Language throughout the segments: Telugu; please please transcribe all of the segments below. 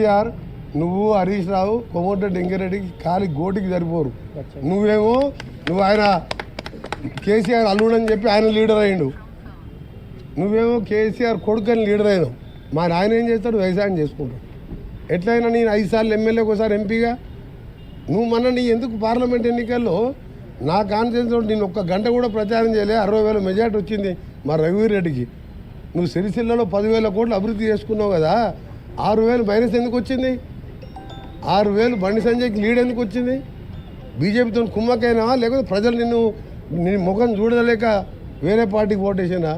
కేటీఆర్ నువ్వు హరీష్ రావు కోమటిరెడ్డి వెంకరెడ్డికి కాలి గోటికి సరిపోరు. నువ్వు ఆయన కేసీఆర్ అల్లుడని చెప్పి ఆయన లీడర్ అయ్యిండు, నువ్వేమో కేసీఆర్ కొడుకని లీడర్ అయినావు. మరి ఆయన ఏం చేస్తాడు? వ్యవసాయం చేసుకుంటాడు. ఎట్లయినా నేను 5 సార్లు ఎమ్మెల్యేకి ఒకసారి ఎంపీగా, నువ్వు నీ ఎందుకు పార్లమెంట్ ఎన్నికల్లో నా కాన్ఫిడెన్స్ నేను ఒక్క గంట కూడా ప్రచారం చేయలే. 60,000 మెజార్టీ వచ్చింది మా రఘువీరెడ్డికి. నువ్వు సిరిసిల్లలో 10,000 కోట్లు అభివృద్ధి చేసుకున్నావు కదా, 6,000 మైనస్ ఎందుకు వచ్చింది? 6,000 బండి సంజయ్కి లీడ్ ఎందుకు వచ్చింది? బీజేపీతో కుమ్మకైనావా లేకపోతే ప్రజలు నీ ముఖం చూడలేక వేరే పార్టీకి ఓటేసినా?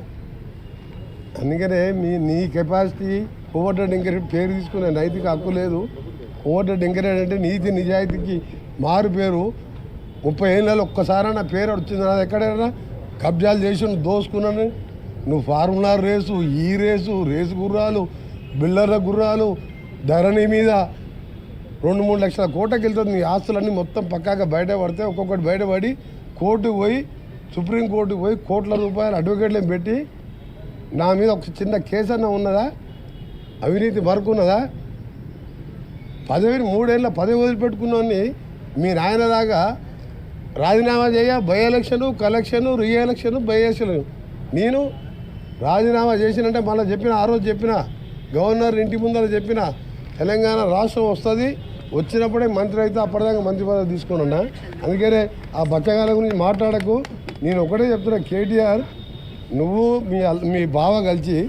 అందుకనే నీ కెపాసిటీ కోమటిరెడ్డి వెంకరెడ్డి పేరు తీసుకునే నైతిక హక్కు లేదు. కోమటిరెడ్డి వెంకరెడ్డి అంటే నీతి నిజాయితీకి మారు పేరు. 30 ఏళ్ళలో ఒక్కసారి నా పేరు వచ్చింది. నాది ఎక్కడైనా కబ్జాలు చేసి దోసుకున్నాను. నువ్వు ఫార్ములా రేసు, ఈ రేసు గుర్రాలు, బిల్డర్ల గుర్రాలు, ధరణి మీద 2-3 లక్షల కోట్లకి వెళ్తుంది. నీ ఆస్తులన్నీ మొత్తం పక్కాగా బయటపడితే ఒక్కొక్కటి బయటపడి కోర్టుకు పోయి సుప్రీంకోర్టుకు పోయి కోట్ల రూపాయలు అడ్వకేట్లను పెట్టి నా మీద ఒక చిన్న కేసు అన్న ఉన్నదా? అవినీతి వరకు ఉన్నదా? 3 ఏళ్ళ పదవి వదిలిపెట్టుకున్నాన్ని మీ నాయన దాకా రాజీనామా చేయ by election, collection, re election, by election. నేను రాజీనామా చేసినంటే మళ్ళీ చెప్పిన, ఆ రోజు చెప్పిన, గవర్నర్ ఇంటి ముందర చెప్పిన, తెలంగాణ రాష్ట్రం వస్తుంది, వచ్చినప్పుడే మంత్రి అయితే అప్పటిదాకా మంత్రి పదవి తీసుకున్నా. అందుకనే ఆ బచ్చగాల గురించి మాట్లాడకు. నేను ఒకటే చెప్తున్నా, కేటీఆర్ నువ్వు మీ బావ కలిసి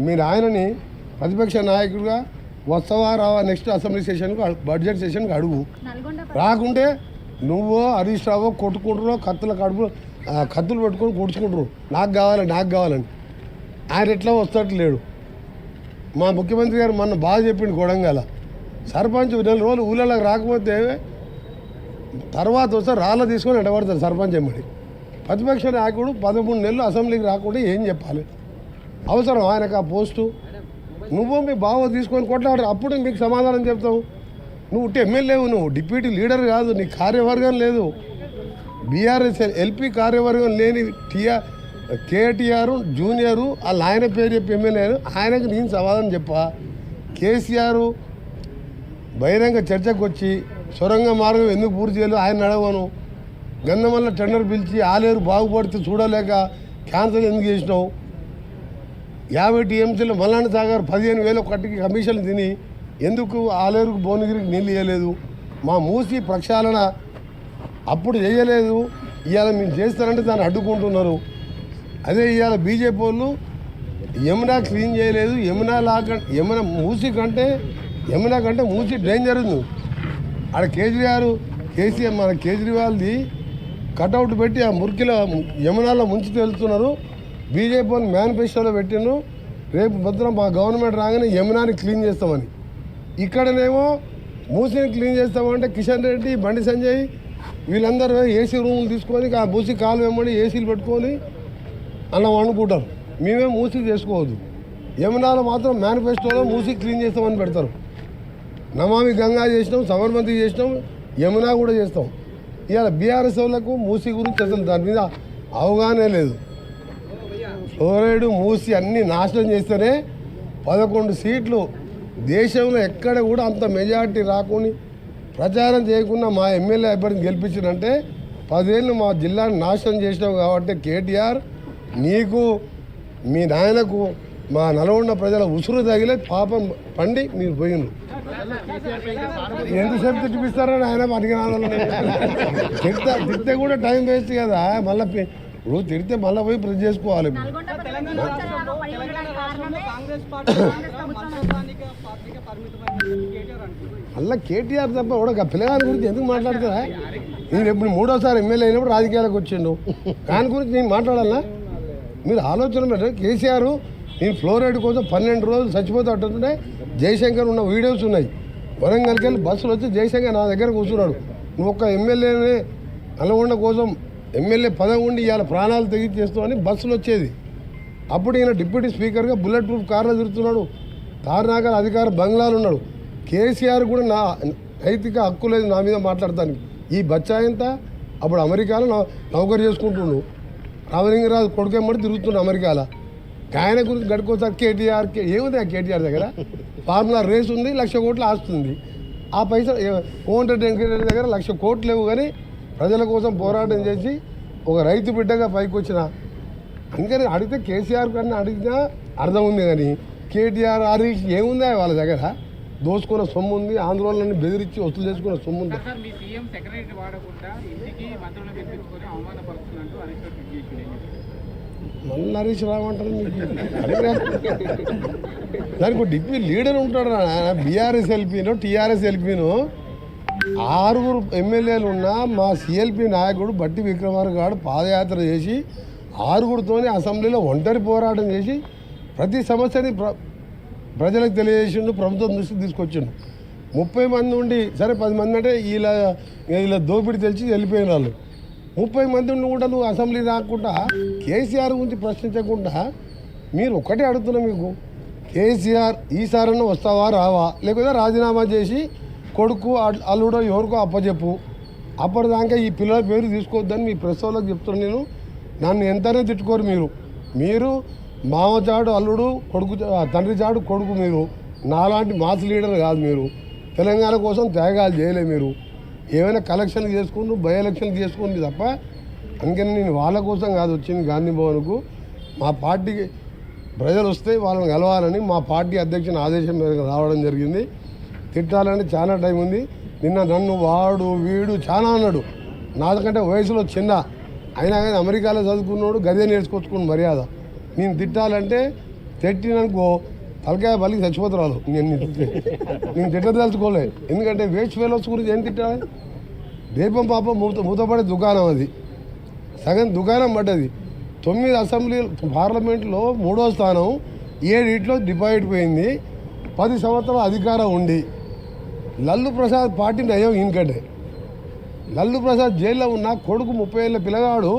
మీ నాయనని ప్రతిపక్ష నాయకుడిగా వస్తావా రావా నెక్స్ట్ అసెంబ్లీ సెషన్కు, బడ్జెట్ సెషన్కి అడుగు. రాకుంటే నువ్వు హరీష్ రావు కొట్టుకుంటున్నావు, కత్తులు పెట్టుకొని కొడుచుకుంటారు, నాకు కావాలని. ఆయన ఎట్లా వస్తట్లేడు. మా ముఖ్యమంత్రి గారు మొన్న బాగా చెప్పిండు, కొడంగల సర్పంచ్ 4 రోజులు ఊళ్ళలోకి రాకపోతే తర్వాత వస్తే రాళ్ళ తీసుకొని ఎడబడతారు సర్పంచ్ ఎమ్మడి. ప్రతిపక్ష నాయకుడు 13 నెలలు అసెంబ్లీకి రాకుండా ఏం చెప్పాలి? అవసరం ఆయనకు ఆ పోస్టు? నువ్వు మీ బావ తీసుకొని కొట్లాడు, అప్పుడు మీకు సమాధానం చెప్తావు. నువ్వు ఎమ్మెల్యేవు, నువ్వు డిప్యూటీ లీడర్ కాదు, నీ కార్యవర్గం లేదు. బీఆర్ఎస్ ఎల్పీ కార్యవర్గం లేని కేటీఆర్ జూనియరు వాళ్ళు ఆయన పేరు చెప్పి ఎమ్మెల్యేను, ఆయనకు నేను సమాధానం చెప్పా. కేసీఆర్ బహిరంగ చర్చకు వచ్చి సొరంగ మార్గం ఎందుకు పూర్తి చేయలేదు ఆయన నడవను. గంధమల్ల టెండర్ పిలిచి ఆలేరు బాగుపడితే చూడలేక క్యాన్సర్ ఎందుకు చేసినావు? 50 టీఎంసీలో మల్లాండ సాగర్ 15,000 కట్టికి కమిషన్లు తిని ఎందుకు ఆలేరుకు భువనగిరికి నీళ్ళు ఇవ్వలేదు? మా మూసి ప్రక్షాళన అప్పుడు చేయలేదు, ఇవాళ మీరు చేస్తారంటే దాన్ని అడ్డుకుంటున్నారు. అదే ఇవాళ బీజేపీ వాళ్ళు యమునా క్లీన్ చేయలేదు, యమునా మూసి కంటే మూసి డేంజర్ ఉంది. ఆడ కేసీఆర్ మన కేజ్రీవాల్ది కటౌట్ పెట్టి ఆ మురికిలో యమునాలో ముంచి తెలుస్తున్నారు. బీజేపీ వాళ్ళు మేనిఫెస్టోలో పెట్టిండ్రు, రేపు భద్రం మా గవర్నమెంట్ రాగానే యమునాని క్లీన్ చేస్తామని. ఇక్కడనేమో మూసిని క్లీన్ చేస్తామంటే కిషన్ రెడ్డి, బండి సంజయ్ వీళ్ళందరూ ఏసీ రూములు తీసుకొని ఆ మూసి కాలు వెంబడి ఏసీలు పెట్టుకొని అన్నం వండుకుంటారు. మేమే మూసి చేసుకోవద్దు. యమునాలో మాత్రం మేనిఫెస్టోలో మూసి క్లీన్ చేస్తామని పెడతారు. నమామి గంగా చేసినాం, సబర్మతి చేసినాం, యమునా కూడా చేస్తాం. ఇవాళ బీఆర్ఎస్ వాళ్ళకు మూసి గురించి అసలు దాని మీద అవగాహనే లేదు. ఫ్లోరైడ్ మూసి అన్నీ నాశనం చేస్తేనే 11 సీట్లు దేశంలో ఎక్కడ కూడా అంత మెజార్టీ రాకుండా ప్రచారం చేయకుండా మా ఎమ్మెల్యే అభ్యర్థిని గెలిపించారంటే 10 ఏళ్ళు మా జిల్లాని నాశనం చేసినావు. కాబట్టి కేటీఆర్ నీకు మీ నాయనకు మా నల్గొండ ప్రజల ఉసురు తగిలే పాపం పండి మీరు పోయిండ్రు. ఎంతసేపు తిట్టిపిస్తారని ఆయన అడిగిన తిడితే కూడా టైం వేస్ట్ కదా. మళ్ళీ ఇప్పుడు తిడితే మళ్ళీ పోయి ప్రెస్ చేసుకోవాలి. మళ్ళీ కేటీఆర్ తప్ప కూడా పిల్లగారి గురించి ఎందుకు మాట్లాడుతారా? నేను ఎప్పుడు 3వ సారి ఎమ్మెల్యే అయినప్పుడు రాజకీయాలకు వచ్చిండు, దాని గురించి నేను మాట్లాడాలా? మీరు ఆలోచన పెట్టారు. కేసీఆర్ నేను ఫ్లోరైడ్ కోసం 12 రోజులు చచ్చిపోతూ అంటుంటే జయశంకర్ ఉన్న వీడియోస్ ఉన్నాయి. వరంగల్కి వెళ్ళి బస్సులు వచ్చి జయశంకర్ నా దగ్గర కూర్చున్నాడు. నువ్వు ఒక్క ఎమ్మెల్యేనే నల్గొండ కోసం ఎమ్మెల్యే పదవి ఉండి ఇవాళ ప్రాణాలు తెగించేస్తామని బస్సులు వచ్చేది. అప్పుడు ఈయన డిప్యూటీ స్పీకర్గా బుల్లెట్ ప్రూఫ్ కార్లో తిరుగుతున్నాడు, తారనాగర్ అధికార బంగ్లాలు ఉన్నాడు. కేసీఆర్ కూడా నా నైతిక హక్కు లేదు నా మీద మాట్లాడతాను. ఈ బచ్చాయంతా అప్పుడు అమెరికాలో నౌకరు చేసుకుంటుండు, రామలింగరాజు కొడుకేమ్మడి తిరుగుతుండు అమెరికాలో. ఆయన గురించి గడుకోసారి కేటీఆర్ ఏముంది ఆ కేటీఆర్ దగ్గర ఫార్ములా రేస్ ఉంది, 1,00,000 కోట్లు ఆస్తుంది. ఆ పైసలు కోమటిరెడ్డి వెంకటరెడ్డి దగ్గర 1,00,000 కోట్లు లేవు, కానీ ప్రజల కోసం పోరాటం చేసి ఒక రైతు బిడ్డగా పైకి వచ్చిన. అందుకని అడిగితే కేసీఆర్ కన్నా అడిగినా అర్థం ఉంది, కానీ కేటీఆర్ హరీష్ ఏముందా వాళ్ళ దగ్గర? దోసుకున్న సొమ్ము ఉంది, ఆందోళనని బెదిరించి వసూలు చేసుకున్న సొమ్ము ఉంది. మళ్ళీ హరీష్ రావంటారు మీకు దానికి డిప్యూటీ లీడర్ ఉంటాడు. బీఆర్ఎస్ ఎల్పీనో టీఆర్ఎస్ ఎల్పీనో 6 ఎమ్మెల్యేలు ఉన్నా మా సిఎల్పి నాయకుడు బట్టి విక్రమార్క గారు పాదయాత్ర చేసి 6తోనే అసెంబ్లీలో ఒంటరి పోరాటం చేసి ప్రతి సమస్యని ప్రజలకు తెలియజేసిండు, ప్రభుత్వం దృష్టికి తీసుకొచ్చిండు. 30 మంది ఉండి సరే 10 మంది అంటే వీళ్ళ దోపిడీ తెలిసి వెళ్ళిపోయిన వాళ్ళు. 30 మంది ఉండి కూడా నువ్వు అసెంబ్లీ రాకుండా కేసీఆర్ గురించి ప్రశ్నించకుండా మీరు ఒక్కటే అడుగుతున్నా, మీకు కేసీఆర్ ఈసారన్నా వస్తావా రావా, లేకపోతే రాజీనామా చేసి కొడుకు అల్లుడో ఎవరికో అప్పచెప్పు. అప్పటిదాకా ఈ పిల్లల పేరు తీసుకోవద్దని మీ ప్రెస్ వాళ్ళకి చెప్తున్నాను నేను. నన్ను ఎంతనే తిట్టుకోరు మీరు మామ చాడు అల్లుడు, కొడుకు తండ్రి చాడు కొడుకు. మీరు నాలాంటి మాస్ లీడర్ కాదు. మీరు తెలంగాణ కోసం త్యాగాలు చేయలే. మీరు ఏమైనా కలెక్షన్ చేసుకుని బై ఎలక్షన్ చేసుకుంది తప్ప. అందుకని నేను వాళ్ళ కోసం కాదు వచ్చింది గాంధీ భవన్కు. మా పార్టీకి ప్రజలు వస్తే వాళ్ళని కలవాలని మా పార్టీ అధ్యక్షుని ఆదేశం మేరకు రావడం జరిగింది. తిట్టాలని చాలా టైం ఉంది. నిన్న నన్ను వాడు వీడు చాలా అన్నాడు. నాకంటే వయసులో చిన్న అయినా కానీ అమెరికాలో చదువుకున్నాడు, గదే నేర్చుకొచ్చుకుని మర్యాద. నేను తిట్టాలంటే తిట్టిననుకో తలకాయ బలికి చచ్చిపోతారు. నేను తిట్టదలుచుకోలే, ఎందుకంటే వేస్ట్ ఫెలోస్ గురించి ఏం తిట్టాలి? దీపం పాపం మూతపడే దుకాణం అది, సగం దుకాణం పడ్డది. 9 అసెంబ్లీ పార్లమెంట్లో 3వ స్థానం, 7 డిపాజిట్ పోయింది. 10 సంవత్సరాల అధికారం ఉండి లల్లు ప్రసాద్ పార్టీ నయం ఈయనకంటే. లల్లు ప్రసాద్ జైల్లో ఉన్న కొడుకు 30 ఏళ్ళ పిల్లగాడు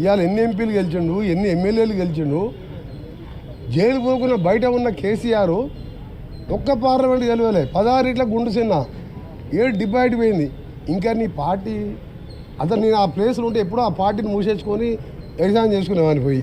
ఇవాళ ఎన్ని ఎంపీలు గెలిచిండు, ఎన్ని ఎమ్మెల్యేలు గెలిచిండు. జైలు పోకుండా బయట ఉన్న కేసీఆర్ ఒక్క పార్లమెంట్ గెలవలే, 16 గుండు చిన్న, 7 డిపాజిట్ పోయింది. ఇంకా నీ పార్టీ అతను నేను ఆ ప్లేస్లో ఉంటే ఎప్పుడో ఆ పార్టీని మూసేసుకొని ఎగ్జామ్ చేసుకునేవాడిని పోయి.